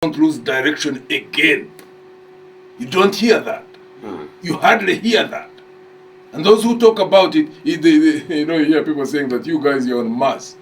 don't lose direction again. You don't hear that. You hardly hear that. And those who talk about it, you hear people saying that you guys, you're on Mars.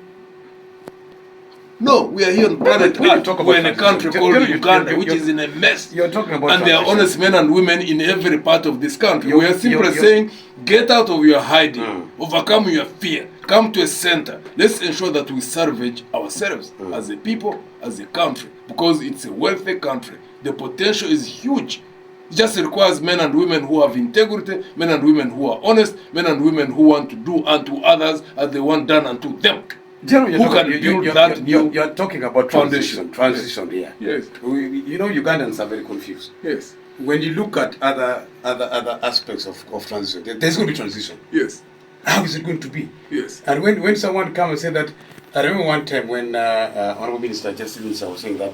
No, we are here on planet Earth. We're in a country called Uganda, which is in a mess. You're talking about and there are honest men and women in every part of this country. We are simply saying, get out of your hiding, overcome your fear, come to a center. Let's ensure that we salvage ourselves as a people, as a country, because it's a wealthy country. The potential is huge. It just requires men and women who have integrity, men and women who are honest, men and women who want to do unto others as they want done unto them. You're talking about transition. Yeah. Yes. Ugandans are very confused. Yes. When you look at other aspects of transition, there's going to be transition. Yes. How is it going to be? Yes. And when someone comes and say that, I remember one time when Honorable Minister Justice was saying that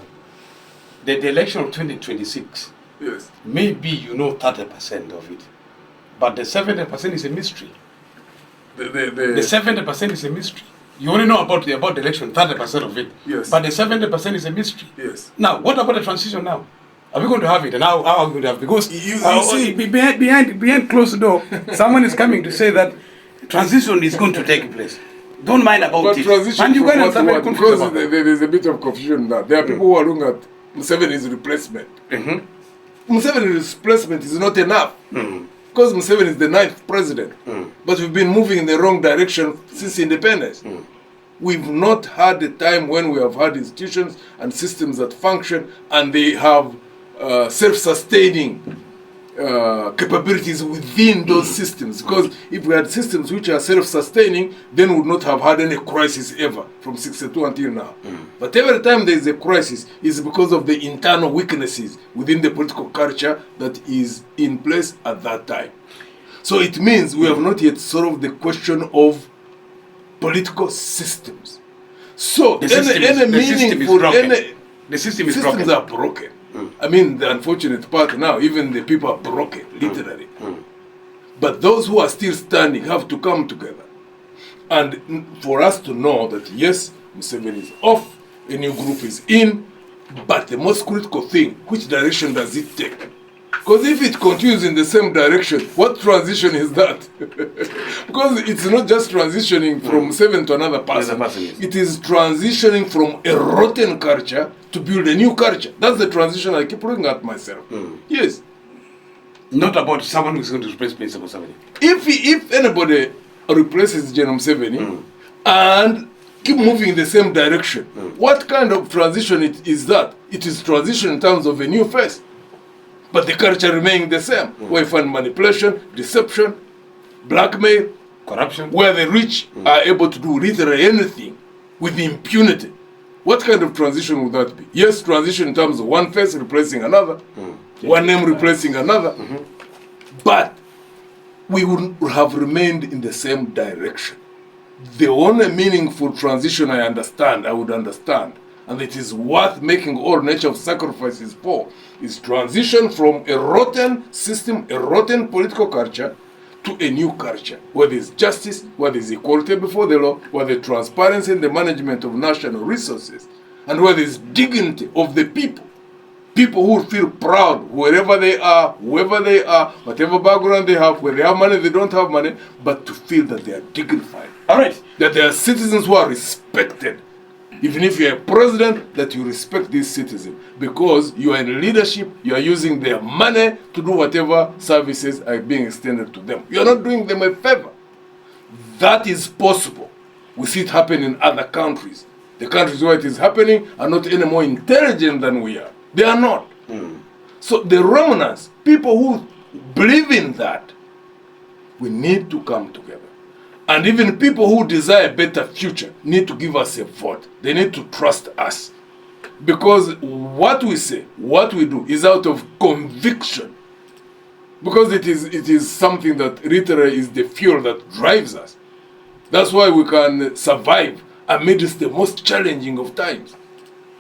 the election of 2026. Yes. Maybe 30% of it, but the 70% is a mystery. The 70% is a mystery. You only know about the election, 30% of it. Yes. But the 70% is a mystery. Yes. Now, what about the transition now? Are we going to have it? And how are we going to have it? Because you see, behind closed door, someone is coming to say that transition is going to take place. Don't mind about it. And you guys are very confused about it. There is a bit of confusion now. There are people who are looking at Museveni's replacement. Museveni's replacement is not enough. Because Museveni is the 9th president. But we've been moving in the wrong direction since independence. We've not had a time when we have had institutions and systems that function and they have self-sustaining capabilities within those systems. Because if we had systems which are self-sustaining, then we would not have had any crisis ever from 62 until now. But every time there is a crisis, it's because of the internal weaknesses within the political culture that is in place at that time. So it means we have not yet solved the question of political systems. So the systems are broken. I mean, the unfortunate part now, even the people are broken, literally. But those who are still standing have to come together. And for us to know that, yes, Museveni is off, a new group is in, but the most critical thing, which direction does it take? Because if it continues in the same direction, what transition is that? Because it's not just transitioning from Museveni to another person. It is transitioning from a rotten culture to build a new culture. That's the transition I keep looking at myself. Yes. Not about someone who's going to replace Principal Museveni. If anybody replaces General Museveni and keep moving in the same direction, what kind of transition is that? It is transition in terms of a new face. But the culture remaining the same, where you find manipulation, deception, blackmail, corruption, where the rich are able to do literally anything with impunity. What kind of transition would that be? Yes, transition in terms of one face replacing another, one name replacing another, but we would have remained in the same direction. The only meaningful transition I would understand, and it is worth making all nature of sacrifices for, is transition from a rotten system, a rotten political culture, to a new culture, where there is justice, where there is equality before the law, where there is transparency in the management of national resources, and where there is dignity of the people. People who feel proud, wherever they are, whoever they are, whatever background they have, whether they have money, they don't have money, but to feel that they are dignified. All right. That they are citizens who are respected. Even if you're a president, that you respect these citizens. Because you are in leadership, you are using their money to do whatever services are being extended to them. You are not doing them a favor. That is possible. We see it happen in other countries. The countries where it is happening are not any more intelligent than we are. They are not. So the remnants, people who believe in that, we need to come together. And even people who desire a better future need to give us a vote. They need to trust us. Because what we say, what we do is out of conviction. Because it is something that literally is the fuel that drives us. That's why we can survive amidst the most challenging of times.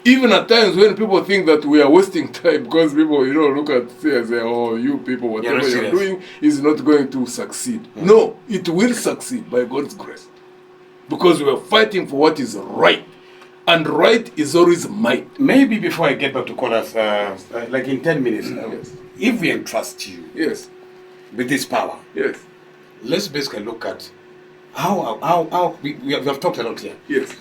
Even at times when people think that we are wasting time because people, look at say and say, oh, you people, whatever you're doing is not going to succeed. No, it will succeed by God's grace. Because we are fighting for what is right. And right is always might. Maybe before I get back to callers, like in 10 minutes, Yes. if we entrust you Yes. with this power, Yes. let's basically look at how we have talked a lot here. Yes.